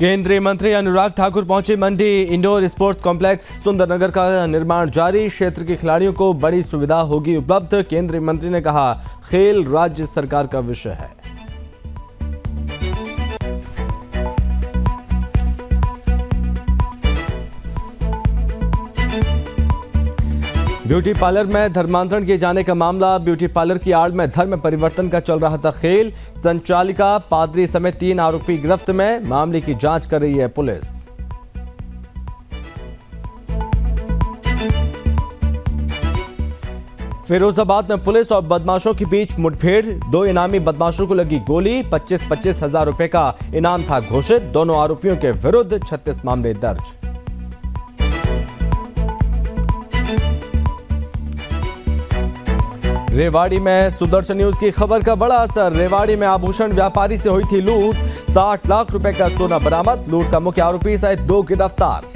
केंद्रीय मंत्री अनुराग ठाकुर पहुंचे मंडी। इंडोर स्पोर्ट्स कॉम्प्लेक्स सुंदरनगर का निर्माण जारी। क्षेत्र के खिलाड़ियों को बड़ी सुविधा होगी उपलब्ध। केंद्रीय मंत्री ने कहा, खेल राज्य सरकार का विषय है। ब्यूटी पार्लर में धर्मांतरण किए जाने का मामला। ब्यूटी पार्लर की आड़ में धर्म परिवर्तन का चल रहा था खेल। संचालिका, पादरी समेत 3 आरोपी गिरफ्त में। मामले की जांच कर रही है पुलिस। फिरोजाबाद में पुलिस और बदमाशों के बीच मुठभेड़। 2 इनामी बदमाशों को लगी गोली। 25-25 हजार रुपए का इनाम था घोषित। दोनों आरोपियों के विरुद्ध 36 मामले दर्ज। रेवाड़ी में सुदर्शन न्यूज की खबर का बड़ा असर। रेवाड़ी में आभूषण व्यापारी से हुई थी लूट। 60 लाख रुपए का सोना बरामद। लूट का मुख्य आरोपी सहित 2 गिरफ्तार।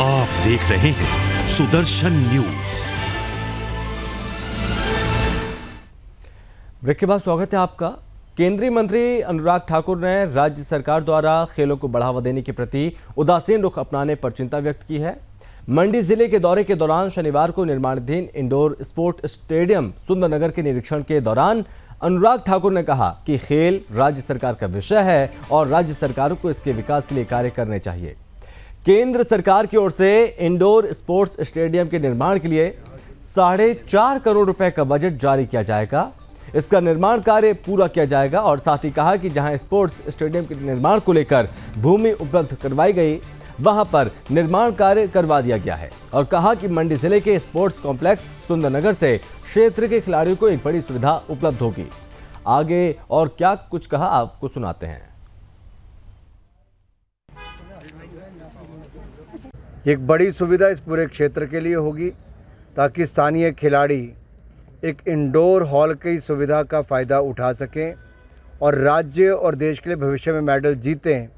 आप देख रहे हैं सुदर्शन न्यूज। ब्रेक के बाद स्वागत है आपका। केंद्रीय मंत्री अनुराग ठाकुर ने राज्य सरकार द्वारा खेलों को बढ़ावा देने के प्रति उदासीन रुख अपनाने पर चिंता व्यक्त की है। मंडी जिले के दौरे के दौरान शनिवार को निर्माणाधीन इंडोर स्पोर्ट स्टेडियम सुंदरनगर के निरीक्षण के दौरान अनुराग ठाकुर ने कहा कि खेल राज्य सरकार का विषय है और राज्य सरकारों को इसके विकास के लिए कार्य करने चाहिए। केंद्र सरकार की ओर से इंडोर स्पोर्ट्स स्टेडियम के निर्माण के लिए 4.5 करोड़ रुपए का बजट जारी किया जाएगा। इसका निर्माण कार्य पूरा किया जाएगा और साथ ही कहा कि जहां स्पोर्ट्स स्टेडियम के निर्माण को लेकर भूमि उपलब्ध करवाई गई, वहां पर निर्माण कार्य करवा दिया गया है। और कहा कि मंडी जिले के स्पोर्ट्स कॉम्प्लेक्स सुंदरनगर से क्षेत्र के खिलाड़ियों को एक बड़ी सुविधा उपलब्ध होगी। आगे और क्या कुछ कहा, आपको सुनाते हैं। एक बड़ी सुविधा इस पूरे क्षेत्र के लिए होगी ताकि स्थानीय खिलाड़ी एक इंडोर हॉल की सुविधा का फ़ायदा उठा सकें और राज्य और देश के लिए भविष्य में मेडल जीतें।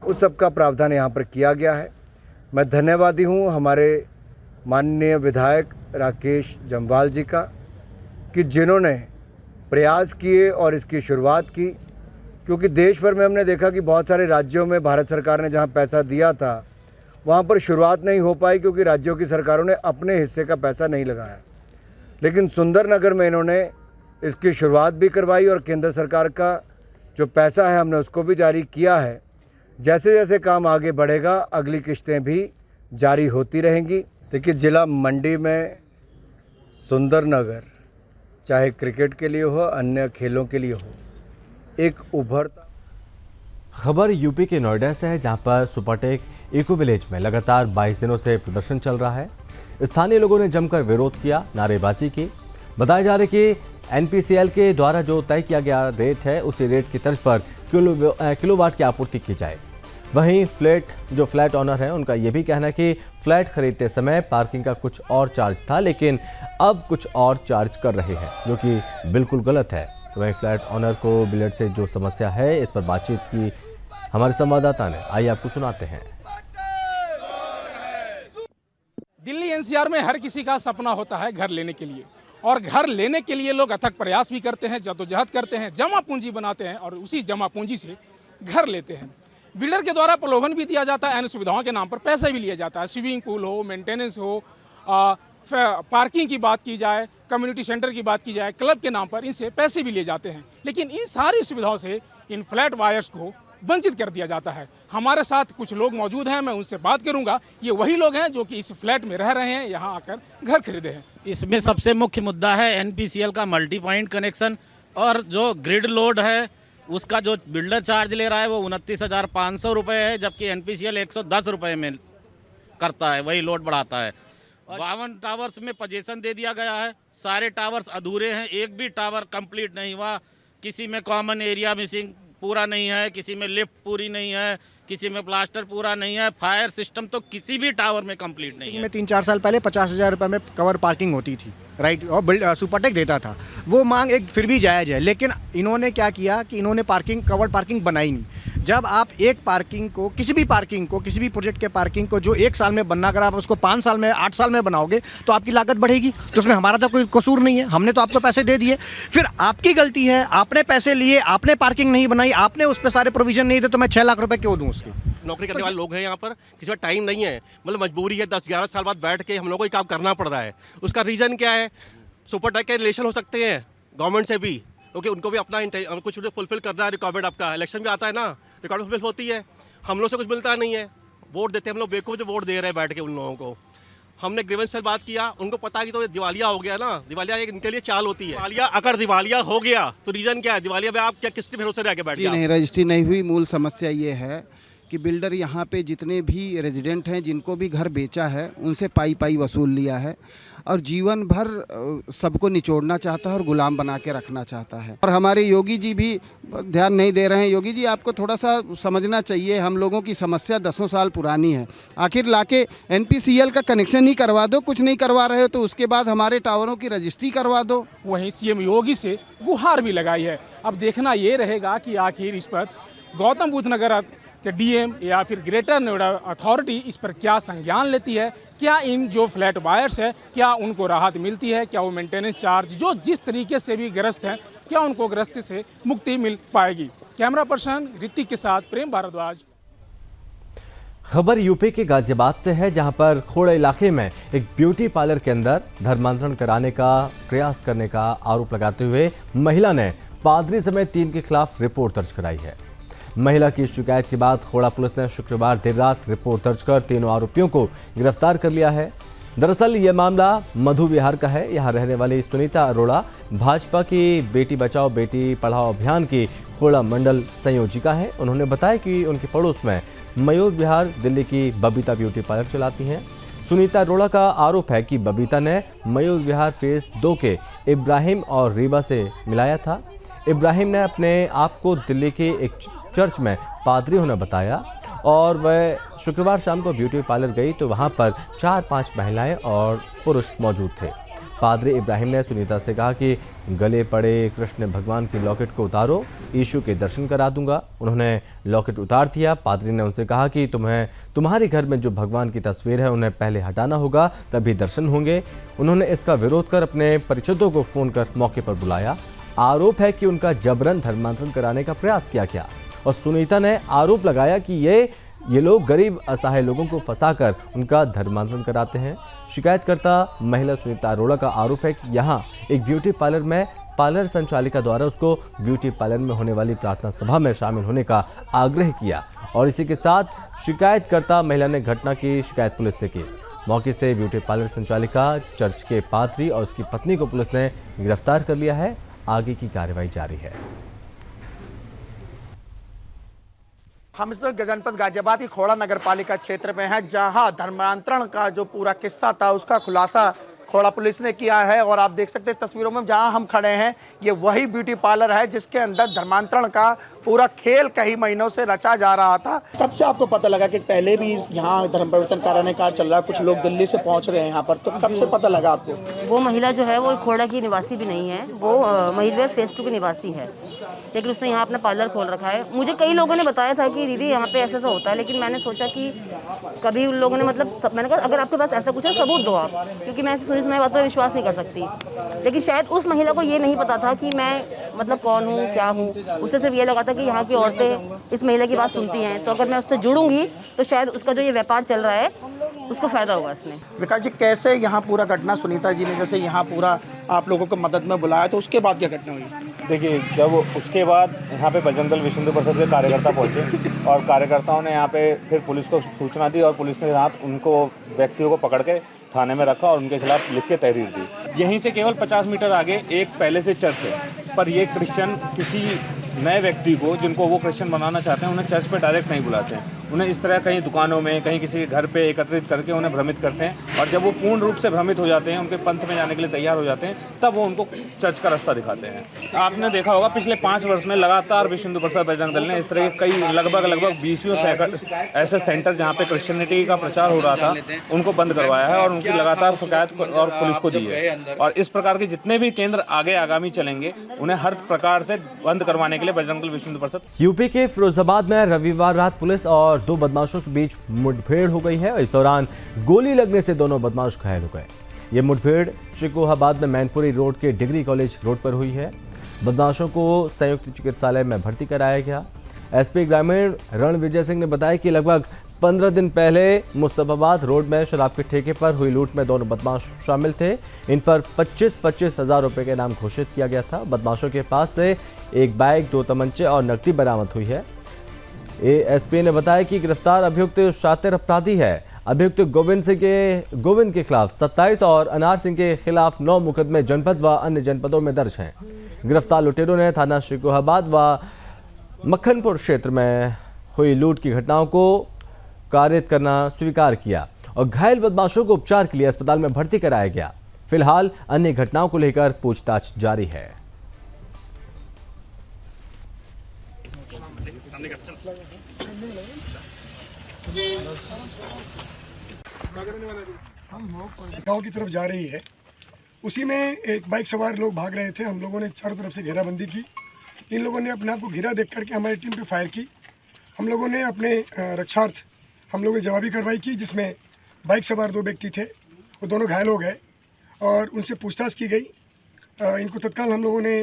उस सब का प्रावधान यहाँ पर किया गया है। मैं धन्यवादी हूँ हमारे माननीय विधायक राकेश जम्वाल जी का कि जिन्होंने प्रयास किए और इसकी शुरुआत की, क्योंकि देश भर में हमने देखा कि बहुत सारे राज्यों में भारत सरकार ने जहाँ पैसा दिया था वहाँ पर शुरुआत नहीं हो पाई क्योंकि राज्यों की सरकारों ने अपने हिस्से का पैसा नहीं लगाया। लेकिन सुंदरनगर में इन्होंने इसकी शुरुआत भी करवाई और केंद्र सरकार का जो पैसा है हमने उसको भी जारी किया है। जैसे जैसे काम आगे बढ़ेगा अगली किश्तें भी जारी होती रहेंगी। देखिए, ज़िला मंडी में सुंदरनगर चाहे क्रिकेट के लिए हो, अन्य खेलों के लिए हो, एक उभरता। खबर यूपी के नोएडा से है, जहां पर सुपरटेक इको विलेज में लगातार 22 दिनों से प्रदर्शन चल रहा है। स्थानीय लोगों ने जमकर विरोध किया, नारेबाजी की। बताया जा रहा है कि एनपीसीएल के द्वारा जो तय किया गया रेट है, उसी रेट की तर्ज पर किलोवाट की आपूर्ति की जाए। वहीं फ्लैट ऑनर है, उनका यह भी कहना है कि फ्लैट खरीदते समय पार्किंग का कुछ और चार्ज था, लेकिन अब कुछ और चार्ज कर रहे हैं, जो कि बिल्कुल गलत है। वहीं फ्लैट ऑनर को बिल्डर से जो समस्या है, इस पर बातचीत की हमारे संवाददाता ने। आइए आपको सुनाते हैं। दिल्ली एनसीआर में हर किसी का सपना होता है घर लेने के लिए, और घर लेने के लिए लोग अथक प्रयास भी करते हैं, जद्दोजहद करते हैं, जमा पूंजी बनाते हैं और उसी जमा पूंजी से घर लेते हैं। बिल्डर के द्वारा प्रलोभन भी दिया जाता है, अन्य सुविधाओं के नाम पर पैसा भी लिया जाता है। स्विमिंग पूल हो, मेंटेनेंस हो, पार्किंग की बात की जाए, कम्युनिटी सेंटर की बात की जाए, क्लब के नाम पर इनसे पैसे भी लिए जाते हैं। लेकिन इन सारी सुविधाओं से इन फ्लैट वायर्स को वंचित कर दिया जाता है। हमारे साथ कुछ लोग मौजूद हैं, मैं उनसे बात करूंगा। ये वही लोग हैं जो कि इस फ्लैट में रह रहे हैं, यहाँ आकर घर खरीदे हैं। इसमें सबसे मुख्य मुद्दा है एनपीसीएल का मल्टी पॉइंट कनेक्शन, और जो ग्रिड लोड है उसका जो बिल्डर चार्ज ले रहा है वो 29,500 रुपये है, जबकि एनपीसीएल 110 रुपये में करता है, वही लोड बढ़ाता है। 52 टावर्स में पोजीशन दे दिया गया है, सारे टावर्स अधूरे हैं, एक भी टावर कंप्लीट नहीं हुआ। किसी में कॉमन एरिया मिसिंग पूरा नहीं है, किसी में लिफ्ट पूरी नहीं है, किसी में प्लास्टर पूरा नहीं है, फायर सिस्टम तो किसी भी टावर में कंप्लीट नहीं है। में 3-4 साल पहले 50,000 रुपये में कवर पार्किंग होती थी, राइट, और सुपरटेक देता था। वो मांग एक फिर भी जायज़ है, लेकिन इन्होंने क्या किया कि इन्होंने कवर पार्किंग बनाई नहीं। जब आप एक पार्किंग को किसी भी प्रोजेक्ट के पार्किंग को जो 1 साल में बनना, अगर आप उसको 5 साल में 8 साल में बनाओगे तो आपकी लागत बढ़ेगी। तो उसमें हमारा तो कोई कसूर नहीं है, हमने तो आपको पैसे दे दिए, फिर आपकी गलती है, आपने पैसे लिए, आपने पार्किंग नहीं बनाई, आपने उस पर सारे प्रोविजन नहीं थे, तो मैं 6 लाख रुपए क्यों दूँ उसके। नौकरी करने वाले लोग हैं यहाँ पर, किसी पर टाइम नहीं है, मतलब मजबूरी है, 10-11 साल बाद बैठ के हम लोगों को ये काम करना पड़ रहा है। उसका रीज़न क्या है? सुपरटेक के रिलेशन हो सकते हैं गवर्नमेंट से भी, क्योंकि उनको भी अपना कुछ फुलफिल करना है, रिक्वायरमेंट आपका इलेक्शन भी आता है ना, रिक्वायरमेंट फुलफिल होती है, हम लोग से कुछ मिलता नहीं है, वोट देते हैं हम लोग, बेवकूफ़ से वोट दे रहे हैं बैठ के उन लोगों को। हमने ग्रीवेंस से बात किया, उनको पता है कि तो दिवालिया हो गया ना, दिवालिया एक इनके लिए चाल होती है। दिवालिया अगर दिवालिया हो गया तो रीज़न क्या है? दिवालिया में आप क्या किसके भरोसे रह के बैठ गए? नहीं, रजिस्ट्री नहीं हुई। मूल समस्या ये है कि बिल्डर यहाँ पे जितने भी रेजिडेंट हैं, जिनको भी घर बेचा है, उनसे पाई वसूल लिया है और जीवन भर सबको निचोड़ना चाहता है और गुलाम बना के रखना चाहता है। और हमारे योगी जी भी ध्यान नहीं दे रहे हैं। योगी जी, आपको थोड़ा सा समझना चाहिए, हम लोगों की समस्या 10 साल पुरानी है। आखिर लाके NPCL का कनेक्शन ही करवा दो, कुछ नहीं करवा रहे हो तो उसके बाद हमारे टावरों की रजिस्ट्री करवा दो। वहीं सीएम योगी से गुहार भी लगाई है। अब देखना ये रहेगा कि आखिर इस पर गौतम बुद्ध नगर कि डीएम या फिर ग्रेटर नोएडा अथॉरिटी इस पर क्या संज्ञान लेती है, क्या इन जो फ्लैट बायर्स है क्या उनको राहत मिलती है, क्या वो मेंटेनेंस चार्ज जो जिस तरीके से भी ग्रस्त हैं क्या उनको ग्रस्त से मुक्ति मिल पाएगी। कैमरा पर्सन ऋतिक के साथ प्रेम भारद्वाज। खबर यूपी के गाजियाबाद से है, जहां पर खोड़ा इलाके में एक ब्यूटी पार्लर के अंदर धर्मांतरण कराने का प्रयास करने का आरोप लगाते हुए महिला ने पादरी समेत 3 के खिलाफ रिपोर्ट दर्ज कराई है। महिला की शिकायत के बाद खोड़ा पुलिस ने शुक्रवार देर रात रिपोर्ट दर्ज कर तीनों आरोपियों को गिरफ्तार कर लिया है। दरअसल ये मामला मधु विहार का है। यहाँ रहने वाली सुनीता अरोड़ा भाजपा की बेटी बचाओ बेटी पढ़ाओ अभियान की खोड़ा मंडल संयोजिका है। उन्होंने बताया कि उनके पड़ोस में मयूर विहार दिल्ली की बबीता ब्यूटी पार्लर चलाती हैं। सुनीता अरोड़ा का आरोप है कि बबीता ने मयूर विहार फेज 2 के इब्राहिम और रीबा से मिलाया था। इब्राहिम ने अपने आप को दिल्ली के एक चर्च में पादरी होना बताया और वह शुक्रवार शाम को ब्यूटी पार्लर गई तो वहां पर 4-5 महिलाएं और पुरुष मौजूद थे। पादरी इब्राहिम ने सुनीता से कहा कि गले पड़े कृष्ण भगवान की लॉकेट को उतारो, यीशु के दर्शन करा दूंगा। उन्होंने लॉकेट उतार दिया। पादरी ने उनसे कहा कि तुम्हारे घर में जो भगवान की तस्वीर है उन्हें पहले हटाना होगा, तभी दर्शन होंगे। उन्होंने इसका विरोध कर अपने परिचितों को फोन कर मौके पर बुलाया। आरोप है कि उनका जबरन धर्मांतरण कराने का प्रयास किया गया और सुनीता ने आरोप लगाया कि ये लोग गरीब असहाय लोगों को फंसाकर उनका धर्मांतरण कराते हैं। शिकायतकर्ता महिला सुनीता अरोड़ा का आरोप है कि यहाँ एक ब्यूटी पार्लर में पार्लर संचालिका द्वारा उसको ब्यूटी पार्लर में होने वाली प्रार्थना सभा में शामिल होने का आग्रह किया और इसी के साथ शिकायतकर्ता महिला ने घटना की शिकायत पुलिस से की। मौके से ब्यूटी पार्लर संचालिका, चर्च के पादरी और उसकी पत्नी को पुलिस ने गिरफ्तार कर लिया है। आगे की कार्रवाई जारी है। हम इस जनपद गाजियाबाद की खोड़ा नगर पालिका क्षेत्र में हैं, जहां धर्मांतरण का जो पूरा किस्सा था उसका खुलासा खोड़ा पुलिस ने किया है। और आप देख सकते हैं तस्वीरों में जहां हम खड़े हैं, ये वही ब्यूटी पार्लर है जिसके अंदर धर्मांतरण का पूरा खेल कई महीनों से रचा जा रहा था। कब से आपको पता लगा कि पहले भी यहाँ धर्म परिवर्तन कराने का चल रहा है, कुछ लोग दिल्ली से पहुँच रहे हैं यहाँ पर, तो कब से पता लगा आपको? वो महिला जो है वो खोड़ा की निवासी भी नहीं है, वो मयूर फेज 2 की निवासी है, लेकिन उसने यहाँ अपना पार्लर खोल रखा है। मुझे कई लोगों ने बताया था कि दीदी यहाँ पे ऐसा होता है, लेकिन मैंने सोचा कि कभी उन लोगों ने मैंने कहा अगर आपके पास ऐसा कुछ है सबूत दो आप, क्योंकि मैं ऐसी सुनी सुनाई बात पर विश्वास नहीं कर सकती। लेकिन शायद उस महिला को ये नहीं पता था कि मैं कौन हूँ, क्या हूँ। उसे सिर्फ ये लगा था कि यहाँ की औरतें इस महिला की बात सुनती हैं, तो अगर मैं उससे जुड़ूंगी तो शायद उसका जो ये व्यापार चल रहा है उसको फायदा होगा इसमें। विकास जी, कैसे यहाँ पूरा घटना सुनीता जी ने जैसे यहाँ पूरा आप लोगों को मदद में बुलाया, तो उसके बाद क्या घटना हुई? देखिए, जब उसके बाद यहाँ पे बजरंग दल विश्व हिंदू परिषद के कार्यकर्ता पहुँचे और कार्यकर्ताओं ने यहाँ पे फिर पुलिस को सूचना दी और पुलिस ने रात उनको व्यक्तियों को पकड़ के थाने में रखा और उनके खिलाफ लिख के तहरीर दी। यहीं से केवल 50 मीटर आगे एक पहले से चर्च है, पर ये क्रिश्चियन किसी नए व्यक्ति को जिनको वो क्रिश्चियन बनाना चाहते हैं उन्हें चर्च पे डायरेक्ट नहीं बुलाते हैं। उन्हें इस तरह कहीं दुकानों में, कहीं किसी के घर पे एकत्रित करके उन्हें भ्रमित करते हैं, और जब वो पूर्ण रूप से भ्रमित हो जाते हैं, उनके पंथ में जाने के लिए तैयार हो जाते हैं, तब वो उनको चर्च का रास्ता दिखाते हैं। आपने देखा होगा पिछले 5 वर्ष में लगातार विश्व हिंदू परिषद बजरंग दल ने इस तरह के कई लगभग 20 ऐसे सेंटर जहाँ पे क्रिश्चियनिटी का प्रचार हो रहा था उनको बंद करवाया है और उनकी लगातार शिकायत और पुलिस को दी है। और इस प्रकार के जितने भी केंद्र आगे आगामी चलेंगे उन्हें हर प्रकार से बंद करवाने के लिए बजरंग दल विश्व हिंदू परिषद। यूपी के फिरोजाबाद में रविवार रात पुलिस और 2 बदमाशों के बीच मुठभेड़ हो गई है। इस दौरान गोली लगने से दोनों बदमाश घायल हो गए। ये मुठभेड़ शिकोहाबाद में मैनपुरी रोड के डिग्री कॉलेज रोड पर हुई है। बदमाशों को संयुक्त चिकित्सालय में भर्ती कराया गया। एसपी ग्रामीण रणविजय सिंह ने बताया कि लगभग 15 दिन पहले मुस्तफाबाद रोड में शराब के ठेके पर हुई लूट में दोनों बदमाश शामिल थे। इन पर 25-25 हज़ार रुपये के इनाम घोषित किया गया था। बदमाशों के पास से एक बाइक, 2 तमंचे और नकदी बरामद हुई है। एएसपी ने बताया कि गिरफ्तार अभियुक्त शातिर अपराधी है। अभियुक्त गोविंद के खिलाफ 27 और अनार सिंह के खिलाफ 9 मुकदमे जनपद व अन्य जनपदों में दर्ज हैं। गिरफ्तार लुटेरों ने थाना शिकोहाबाद व मक्खनपुर क्षेत्र में हुई लूट की घटनाओं को कारित करना स्वीकार किया और घायल बदमाशों को उपचार के लिए अस्पताल में भर्ती कराया गया। फिलहाल अन्य घटनाओं को लेकर पूछताछ जारी है। गांव की तरफ जा रही है, उसी में एक बाइक सवार लोग भाग रहे थे। हम लोगों ने चारों तरफ से घेराबंदी की। इन लोगों ने अपने आप को घिरा देख करके हमारी टीम पे फायर की। हम लोगों ने अपने रक्षार्थ हम लोगों ने जवाबी कार्रवाई की, जिसमें बाइक सवार 2 व्यक्ति थे, वो दोनों घायल हो गए और उनसे पूछताछ की गई। इनको तत्काल हम लोगों ने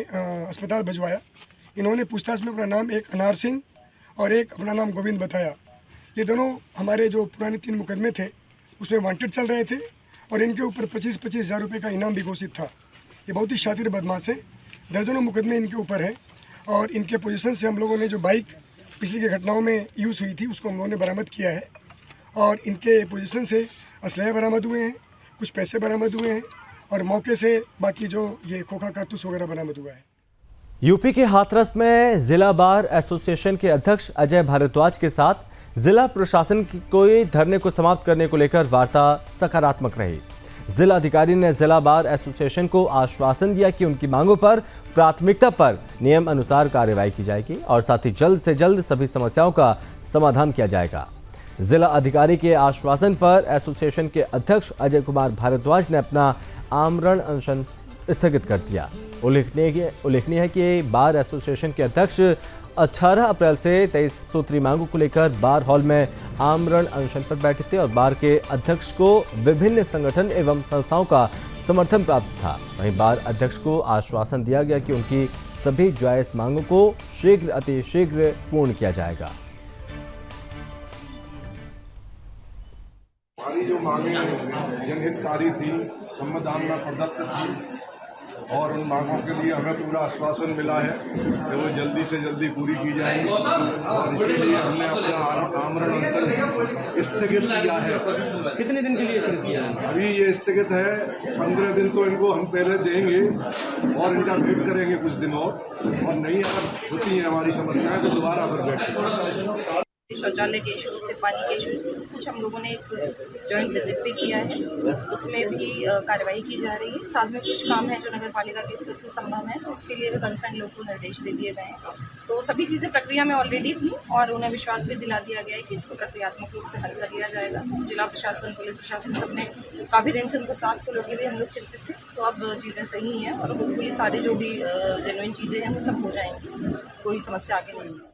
अस्पताल भिजवाया। इन्होंने पूछताछ में अपना नाम एक अनार सिंह और एक अपना नाम गोविंद बताया। ये दोनों हमारे जो पुराने 3 मुकदमे थे उसमें वांटेड चल रहे थे और इनके ऊपर 25-25 हज़ार रुपये का इनाम भी घोषित था। ये बहुत ही शातिर बदमाश है। दर्जनों मुकदमे इनके ऊपर हैं और इनके पोजीशन से हम लोगों ने जो बाइक पिछली की घटनाओं में यूज़ हुई थी उसको हम लोगों ने बरामद किया है और इनके पोजीशन से असलहे बरामद हुए हैं, कुछ पैसे बरामद हुए हैं और मौके से बाकी जो ये खोखा कारतूस वगैरह बरामद हुआ है। यूपी के हाथरस में जिला बार एसोसिएशन के अध्यक्ष अजय भारद्वाज के साथ जिला प्रशासन की कोई धरने को समाप्त करने को लेकर वार्ता सकारात्मक रही। जिला अधिकारी ने जिला बार एसोसिएशन को आश्वासन दिया कि उनकी मांगों पर प्राथमिकता पर नियम अनुसार कार्रवाई की जाएगी और साथ ही जल्द से जल्द सभी समस्याओं का समाधान किया जाएगा। जिला अधिकारी के आश्वासन पर एसोसिएशन के अध्यक्ष अजय कुमार भारद्वाज ने अपना आमरण अनशन स्थगित कर दिया। उल्लेखनीय है कि बार एसोसिएशन के अध्यक्ष 18 अप्रैल से 23 सूत्री मांगों को लेकर बार हॉल में आमरण अनशन पर बैठे थे और बार के अध्यक्ष को विभिन्न संगठन एवं संस्थाओं का समर्थन प्राप्त था। वहीं बार अध्यक्ष को आश्वासन दिया गया कि उनकी सभी जायज मांगों को शीघ्र अतिशीघ्र पूर्ण किया जाएगा। हमारी जो मांगें जनहितकारी थी, संविधान में प्रदत्त थी और उन मांगों के लिए हमें पूरा आश्वासन मिला है कि वो जल्दी से जल्दी पूरी की जाएंगी और इसीलिए हमने अपना आमरण अनशन स्थगित किया है। कितने दिन के लिए किया है? अभी ये स्थगित है, 15 दिन तो इनको हम पहले देंगे और इनका वेट करेंगे कुछ दिन और नहीं अगर होती है हमारी समस्याएं तो दोबारा फिर बैठेंगे। शौचालय के इशूज़ थे, पानी के इशूज़ थे, कुछ हम लोगों ने एक जॉइंट विजिट पे किया है, उसमें भी कार्रवाई की जा रही है। साथ में कुछ काम है जो नगर पालिका के स्तर से संभव है तो उसके लिए भी कंसर्न लोग को निर्देश दे दिए गए हैं। तो सभी चीज़ें प्रक्रिया में ऑलरेडी थी और उन्हें विश्वास भी दिला दिया गया है कि इसको प्रक्रियात्मक रूप से हल कर लिया जाएगा। जिला प्रशासन, पुलिस प्रशासन सबने काफ़ी दिन से उनको साथ को लेकर भी हम लोग चिंतित थे, तो अब चीज़ें सही हैं और होपफुली सारी जो भी जेन्युइन चीज़ें हैं वो सब हो जाएंगी, कोई समस्या आगे नहीं है।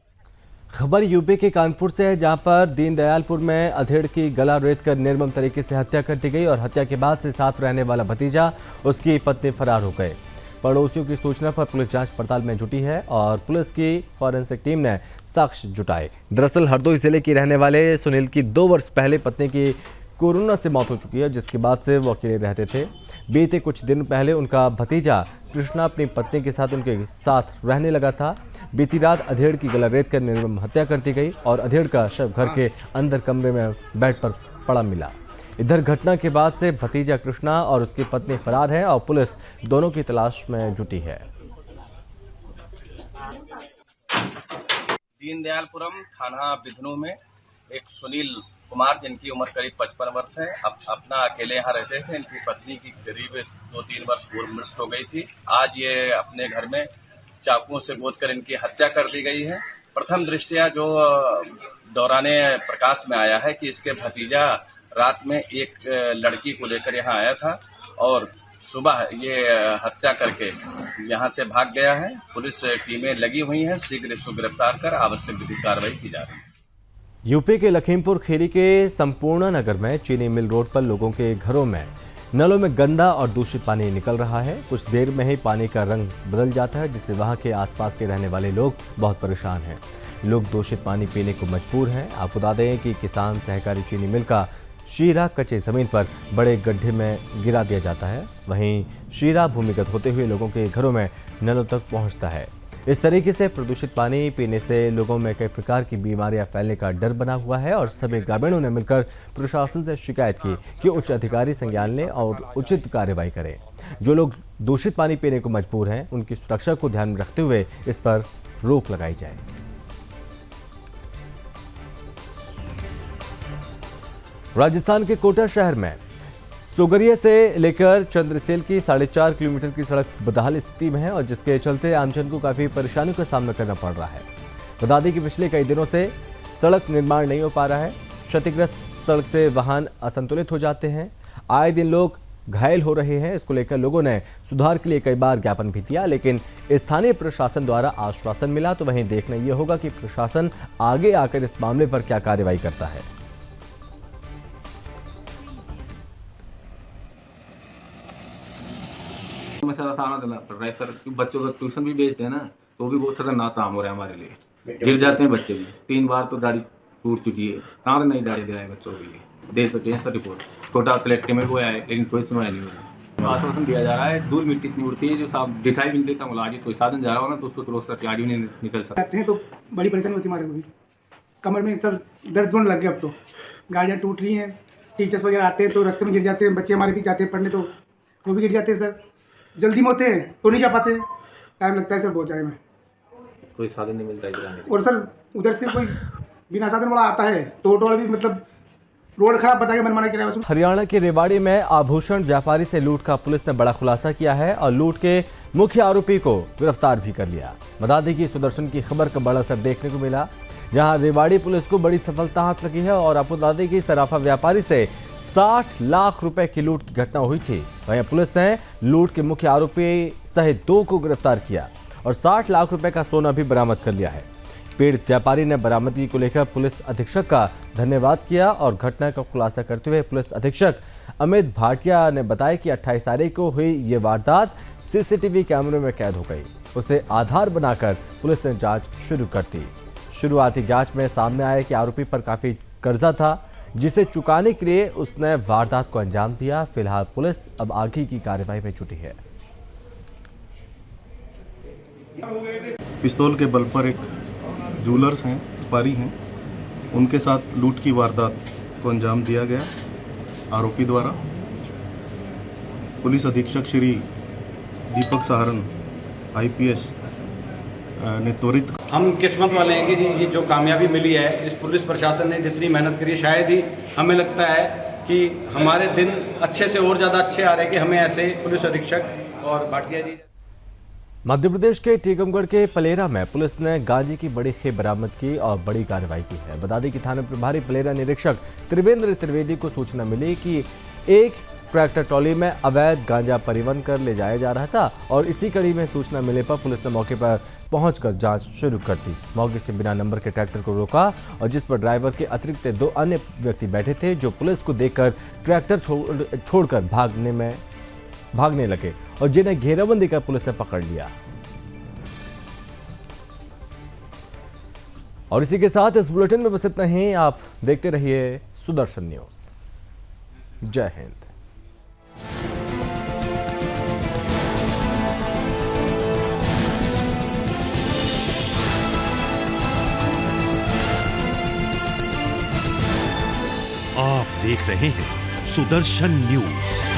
खबर यूपी के कानपुर से है, जहां पर दीनदयालपुर में अधेड़ की गला रेत कर निर्मम तरीके से हत्या कर दी गई और हत्या के बाद से साथ रहने वाला भतीजा, उसकी पत्नी फरार हो गए। पड़ोसियों की सूचना पर पुलिस जांच पड़ताल में जुटी है और पुलिस की फॉरेंसिक टीम ने साक्ष्य जुटाए। दरअसल हरदोई जिले के रहने वाले सुनील की 2 वर्ष पहले पत्नी की कोरोना से मौत हो चुकी है, जिसके बाद से वो अकेले रहते थे। बीते कुछ दिन पहले उनका भतीजा कृष्णा अपनी पत्नी के साथ उनके साथ रहने लगा था। बीती रात अधेड़ की गला रेत कर निर्मम हत्या कर दी गई और अधेड़ का शव घर के अंदर कमरे में बेड पर पड़ा मिला। इधर घटना के बाद से भतीजा कृष्णा और उसकी पत्नी फरार है और पुलिस दोनों की तलाश में जुटी है। दीनदयालपुरम थाना बिधनों में एक सुनील कुमार, जिनकी उम्र करीब 55 वर्ष है, अपना अकेले यहाँ रहते थे। इनकी पत्नी की करीब 2-3 वर्ष पूर्व मृत्यु हो गई थी। आज ये अपने घर में चाकुओं से गोदकर इनकी हत्या कर दी गई है। प्रथम दृष्टया जो दौराने प्रकाश में आया है कि इसके भतीजा रात में एक लड़की को लेकर यहाँ आया था और सुबह ये हत्या करके यहाँ से भाग गया है। पुलिस टीमें लगी हुई हैं, शीघ्र इसको गिरफ्तार कर आवश्यक विधिक कार्रवाई की जा रही है। यूपी के लखीमपुर खीरी के संपूर्ण नगर में चीनी मिल रोड पर लोगों के घरों में नलों में गंदा और दूषित पानी निकल रहा है। कुछ देर में ही पानी का रंग बदल जाता है, जिससे वहां के आसपास के रहने वाले लोग बहुत परेशान हैं। लोग दूषित पानी पीने को मजबूर हैं। आपको बता दें कि किसान सहकारी चीनी मिल का शीरा कच्चे जमीन पर बड़े गड्ढे में गिरा दिया जाता है। वहीं शीरा भूमिगत होते हुए लोगों के घरों में नलों तक पहुंचता है। इस तरीके से प्रदूषित पानी पीने से लोगों में कई प्रकार की बीमारियां फैलने का डर बना हुआ है और सभी ग्रामीणों ने मिलकर प्रशासन से शिकायत की कि उच्च अधिकारी संज्ञान लें और उचित कार्रवाई करें। जो लोग दूषित पानी पीने को मजबूर हैं, उनकी सुरक्षा को ध्यान में रखते हुए इस पर रोक लगाई जाए। राजस्थान के कोटा शहर में सोगरिया से लेकर चंद्रसेल की 4.5 किलोमीटर की सड़क बदहाल स्थिति में है और जिसके चलते आमजन को काफ़ी परेशानियों का सामना करना पड़ रहा है। बता दें कि पिछले कई दिनों से सड़क निर्माण नहीं हो पा रहा है। क्षतिग्रस्त सड़क से वाहन असंतुलित हो जाते हैं। आए दिन लोग घायल हो रहे हैं। इसको लेकर लोगों ने सुधार के लिए कई बार ज्ञापन भी दिया, लेकिन स्थानीय प्रशासन द्वारा आश्वासन मिला। तो वहीं देखना यह होगा कि प्रशासन आगे आकर इस मामले पर क्या कार्रवाई करता है। मसला सामना करना पड़ रहा है सर। बच्चों को ट्यूशन भी भेजते हैं ना, तो भी बहुत खतरनाक काम हो रहा है हमारे लिए। गिर जाते हैं बच्चे भी। 3 बार तो गाड़ी टूट चुकी है। कहाँ तो नई गाड़ी दिलाए बच्चों के लिए। दे सकते हैं सर रिपोर्ट। छोटा कलेक्टर में हुआ है, लेकिन कोई सुनवाई नहीं हो रही। आश्वासन दिया जा रहा है, धूल मिट्टी इतनी उड़ती है जो साफ दिखाई भी नहीं देता। मुलाजी कोई साधन जा रहा हो ना, तो उसको क्रॉस करके आगे नहीं निकल सकते हैं। तो बड़ी परेशानी होती है हमारे को भी। कमर में सर दर्द होने लग गया। अब तो गाड़ियाँ टूट रही हैं। टीचर्स वगैरह आते हैं तो रास्ते में गिर जाते हैं। बच्चे हमारे भी जाते हैं पढ़ने, तो वो भी गिर जाते हैं सर। जल्दी में होते हैं तो नहीं जा पाते, टाइम लगता है सर पहुँचाने में। कोई साधन नहीं मिलता है। और सर उधर से कोई बिना साधन वाला आता है तो ऑटो वाला भी मतलब रोड खराब बता के मनमाना किराया वसूल। हरियाणा के रेवाड़ी में आभूषण व्यापारी से लूट का पुलिस ने बड़ा खुलासा किया है और लूट के मुख्य आरोपी को गिरफ्तार भी कर लिया। बता दें कि सुदर्शन की खबर का बड़ा असर देखने को मिला, जहां रेवाड़ी पुलिस को बड़ी सफलता हाथ लगी है। और आपको बता दें कि सराफा व्यापारी से 60 लाख रुपए की लूट की घटना हुई थी। वहीं पुलिस ने लूट के मुख्य आरोपी सहित 2 को गिरफ्तार किया और 60 लाख रुपए का सोना भी बरामद कर लिया है। पीड़ित व्यापारी ने बरामदगी को लेकर पुलिस अधीक्षक का धन्यवाद किया और घटना का खुलासा करते हुए पुलिस अधीक्षक अमित भाटिया ने बताया कि 28 तारीख को हुई ये वारदात सीसीटीवी कैमरे में कैद हो गई। उसे आधार बनाकर पुलिस ने जांच शुरू कर दी। शुरुआती जांच में सामने आया कि आरोपी पर काफी कर्जा था, जिसे चुकाने के लिए उसने वारदात को अंजाम दिया। फिलहाल पुलिस अब आगे की कार्रवाई में जुटी है। पिस्तौल के बल पर एक जूलर्स हैं, व्यापारी हैं, उनके साथ लूट की वारदात को अंजाम दिया गया आरोपी द्वारा। पुलिस अधीक्षक श्री दीपक सहारण IPS ने त्वरित। हम किस्मत वाले हैं कि जी ये जो कामयाबी मिली है, इस पुलिस प्रशासन ने जितनी मेहनत करी, शायद ही हमें लगता है कि हमारे दिन अच्छे से और ज़्यादा अच्छे आ रहे कि हमें ऐसे पुलिस अधीक्षक और भाटिया जी। मध्य प्रदेश के टीकमगढ़ के पलेरा में पुलिस ने गांजे की बड़ी खेप बरामद की और बड़ी कार्रवाई की है। बता दें कि थाना प्रभारी पलेरा निरीक्षक त्रिवेंद्र त्रिवेदी को सूचना मिली कि एक ट्रैक्टर ट्रॉली में अवैध गांजा परिवहन कर ले जाया जा रहा था और इसी कड़ी में सूचना मिलने पर पुलिस ने मौके पर पहुंचकर जांच शुरू कर दी। मौके से बिना नंबर के ट्रैक्टर को रोका और जिस पर ड्राइवर के अतिरिक्त 2 अन्य व्यक्ति बैठे थे, जो पुलिस को देखकर ट्रैक्टर छोड़कर भागने लगे और जिन्हें घेराबंदी कर पुलिस ने पकड़ लिया। और इसी के साथ इस बुलेटिन में बस इतना ही। आप देखते रहिए सुदर्शन न्यूज। जय हिंद। आप देख रहे हैं सुदर्शन न्यूज।